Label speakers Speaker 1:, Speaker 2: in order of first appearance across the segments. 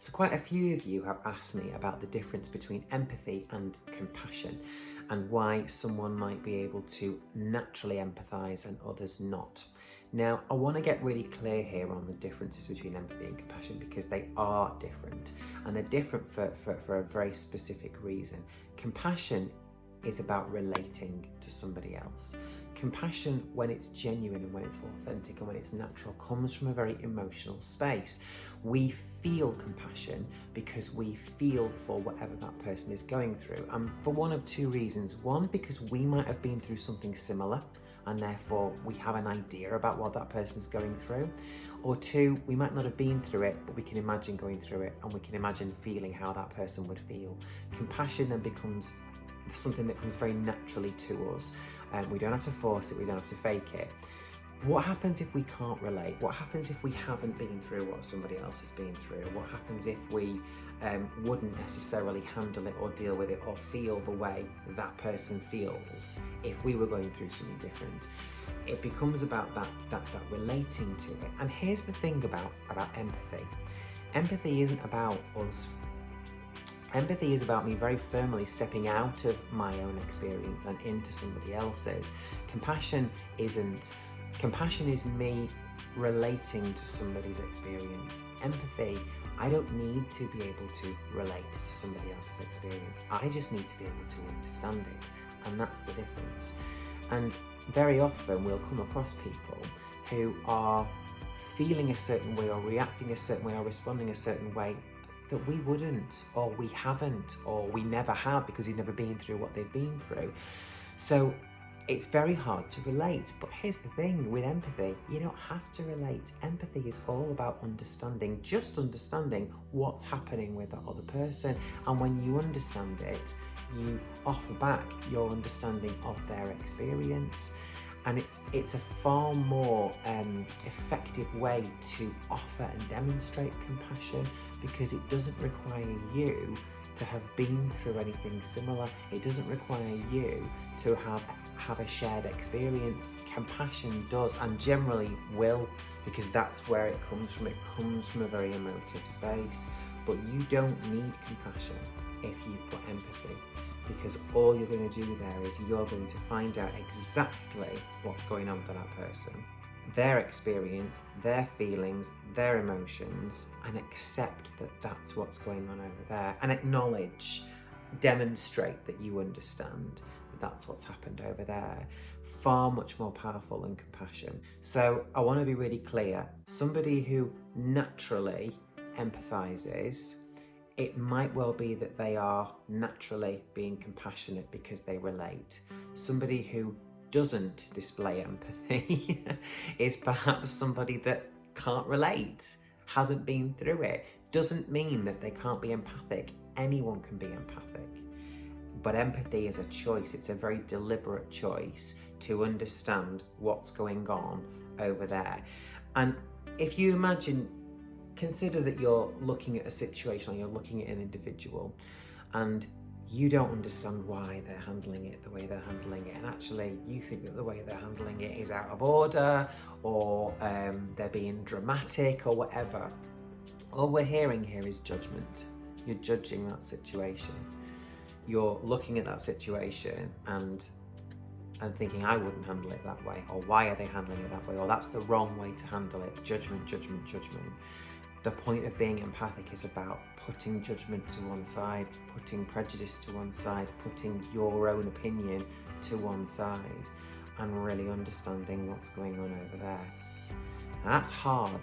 Speaker 1: So quite a few of you have asked me about the difference between empathy and compassion, and why someone might be able to naturally empathise and others not. Now, I want to get really clear here on the differences between empathy and compassion, because they are different, and they're different for a very specific reason. Compassion is about relating to somebody else. Compassion, when it's genuine and when it's authentic and when it's natural, comes from a very emotional space. We feel compassion because we feel for whatever that person is going through, and for one of two reasons. One, because we might have been through something similar and therefore we have an idea about what that person's going through. Or two, we might not have been through it, but we can imagine going through it, and we can imagine feeling how that person would feel. Compassion then becomes something that comes very naturally to us, and we don't have to force it, we don't have to fake it. What happens if we can't relate? What happens if we haven't been through what somebody else has been through? What happens if we wouldn't necessarily handle it or deal with it or feel the way that person feels if we were going through something different? It becomes about that relating to it. And here's the thing about empathy. Empathy isn't about us. Empathy is about me very firmly stepping out of my own experience and into somebody else's. Compassion isn't. Compassion is me relating to somebody's experience. Empathy, I don't need to be able to relate to somebody else's experience. I just need to be able to understand it. And that's the difference. And very often we'll come across people who are feeling a certain way or reacting a certain way or responding a certain way that we wouldn't, or we haven't, or we never have, because we've never been through what they've been through. So it's very hard to relate. But here's the thing with empathy, you don't have to relate. Empathy is all about understanding, just understanding what's happening with that other person. And when you understand it, you offer back your understanding of their experience. And it's a far more effective way to offer and demonstrate compassion, because it doesn't require you to have been through anything similar. It doesn't require you to have a shared experience. Compassion does, and generally will, because that's where it comes from. It comes from a very emotive space. But you don't need compassion if you've got empathy, because all you're going to do there is you're going to find out exactly what's going on for that person, their experience, their feelings, their emotions, and accept that that's what's going on over there, and acknowledge, demonstrate that you understand that that's what's happened over there. Far much more powerful than compassion. So I want to be really clear. Somebody who naturally empathizes, it might well be that they are naturally being compassionate because they relate. Somebody who doesn't display empathy is perhaps somebody that can't relate, hasn't been through it. Doesn't mean that they can't be empathic. Anyone can be empathic. But empathy is a choice. It's a very deliberate choice to understand what's going on over there. And if you consider that you're looking at a situation, or you're looking at an individual, and you don't understand why they're handling it the way they're handling it, and actually you think that the way they're handling it is out of order, or they're being dramatic or whatever. All we're hearing here is judgment. You're judging that situation. You're looking at that situation and thinking, I wouldn't handle it that way, or why are they handling it that way, or that's the wrong way to handle it. Judgment, judgment, judgment. The point of being empathic is about putting judgment to one side, putting prejudice to one side, putting your own opinion to one side, and really understanding what's going on over there. And that's hard,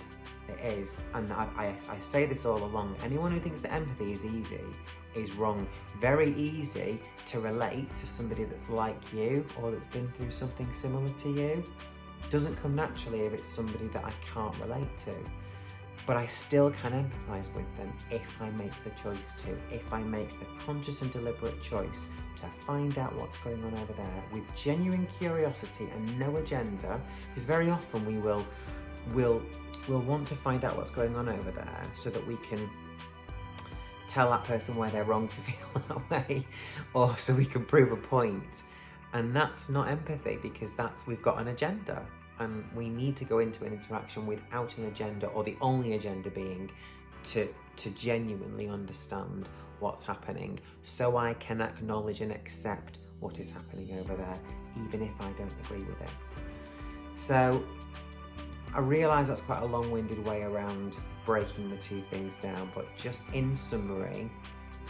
Speaker 1: it is. And I say this all along. Anyone who thinks that empathy is easy is wrong. Very easy to relate to somebody that's like you, or that's been through something similar to you. Doesn't come naturally if it's somebody that I can't relate to. But I still can empathise with them if I make the choice to, if I make the conscious and deliberate choice to find out what's going on over there with genuine curiosity and no agenda. Because very often we'll want to find out what's going on over there so that we can tell that person why they're wrong to feel that way, or so we can prove a point. And that's not empathy, because we've got an agenda. And we need to go into an interaction without an agenda, or the only agenda being to to genuinely understand what's happening, so I can acknowledge and accept what is happening over there, even if I don't agree with it. So I realise that's quite a long-winded way around breaking the two things down, but just in summary,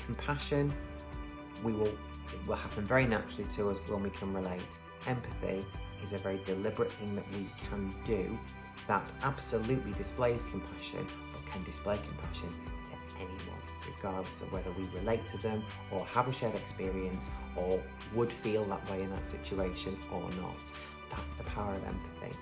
Speaker 1: compassion it will happen very naturally to us when we can relate. Empathy is a very deliberate thing that we can do that absolutely displays compassion, but can display compassion to anyone, regardless of whether we relate to them or have a shared experience or would feel that way in that situation or not. That's the power of empathy.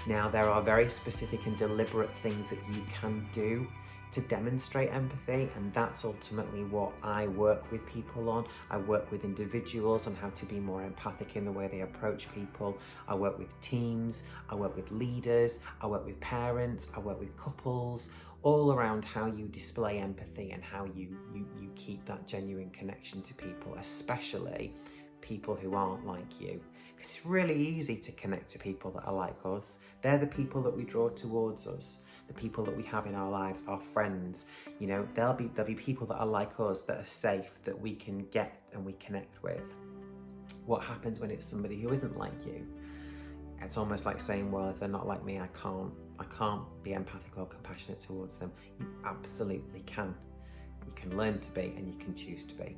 Speaker 1: Now, there are very specific and deliberate things that you can do to demonstrate empathy, and that's ultimately what I work with people on. I work with individuals on how to be more empathic in the way they approach people. I work with teams, I work with leaders, I work with parents, I work with couples, all around how you display empathy and how you keep that genuine connection to people, especially people who aren't like you. It's really easy to connect to people that are like us. They're the people that we draw towards us. The people that we have in our lives, our friends, there'll be people that are like us, that are safe, that we can get and we connect with. What happens when it's somebody who isn't like you? It's almost like saying, well, if they're not like me, I can't be empathic or compassionate towards them. You absolutely can. You can learn to be, and you can choose to be.